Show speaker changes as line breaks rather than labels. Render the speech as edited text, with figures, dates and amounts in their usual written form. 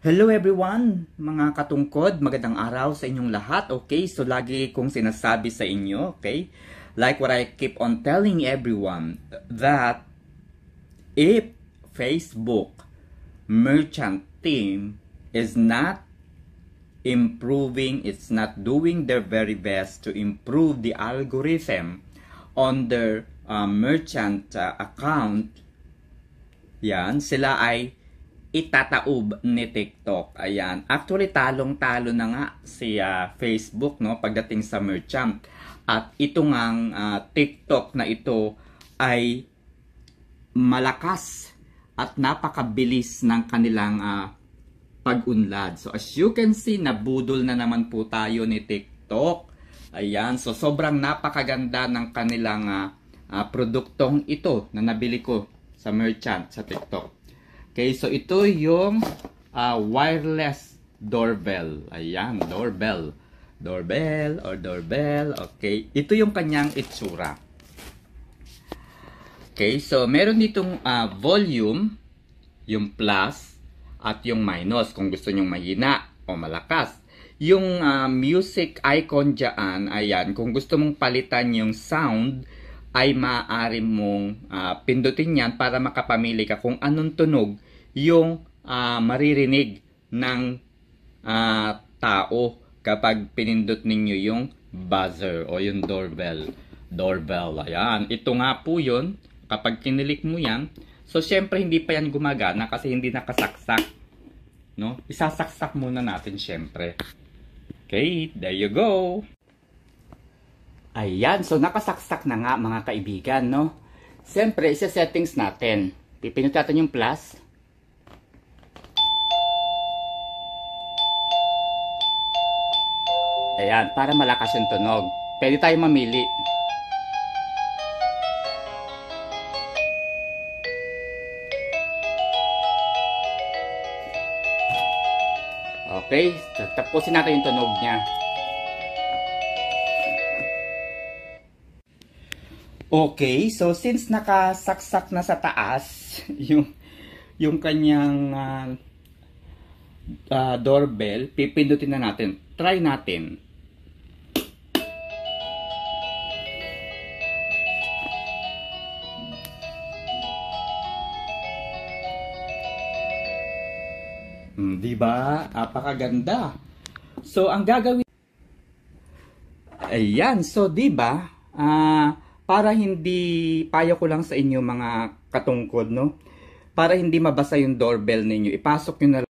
Hello everyone, mga katungkod, magandang araw sa inyong lahat, okay? So lagi kong sinasabi sa inyo, okay? Like what I keep on telling everyone, that if Facebook merchant team is not improving, it's not doing their very best to improve the algorithm on their merchant account, yan, sila ay itataob ni TikTok. Ayan. Actually, talong-talo na nga si Facebook, no, pagdating sa merchant. At ito ngang TikTok na ito ay malakas at napakabilis ng kanilang pag-unlad. So, as you can see, nabudol na naman po tayo ni TikTok. Ayan. So, sobrang napakaganda ng kanilang produktong ito na nabili ko sa merchant, sa TikTok. Okay, so ito yung wireless doorbell. Ayan, doorbell. Doorbell or doorbell. Okay, ito yung kanyang itsura. Okay, so meron ditong volume, yung plus, at yung minus kung gusto nyong mahina o malakas. Yung music icon dyan, ayan, kung gusto mong palitan yung sound, ay maaari mong pindutin yan para makapamili ka kung anong tunog yung maririnig ng tao kapag pinindot ninyo yung buzzer o yung doorbell. Doorbell, ayan. Ito nga po yun. Kapag kinilik mo yan, so syempre hindi pa yan gumagana kasi hindi nakasaksak. No? Isasaksak muna natin syempre. Okay, there you go. Ayan, so nakasaksak na nga mga kaibigan, no? Siyempre, isa-settings natin. Pipindot natin yung plus. Ayan, para malakas yung tunog. Pwede tayo mamili. Okay, tapusin natin yung tunog niya. Okay, so since nakasaksak na sa taas yung kanyang doorbell, pipindutin na natin. Try natin. Diba? Apakaganda. So ang gagawin, ayan, so diba? Para hindi, payo ko lang sa inyo mga katungkod, no? Para hindi mabasa yung doorbell ninyo, ipasok nyo na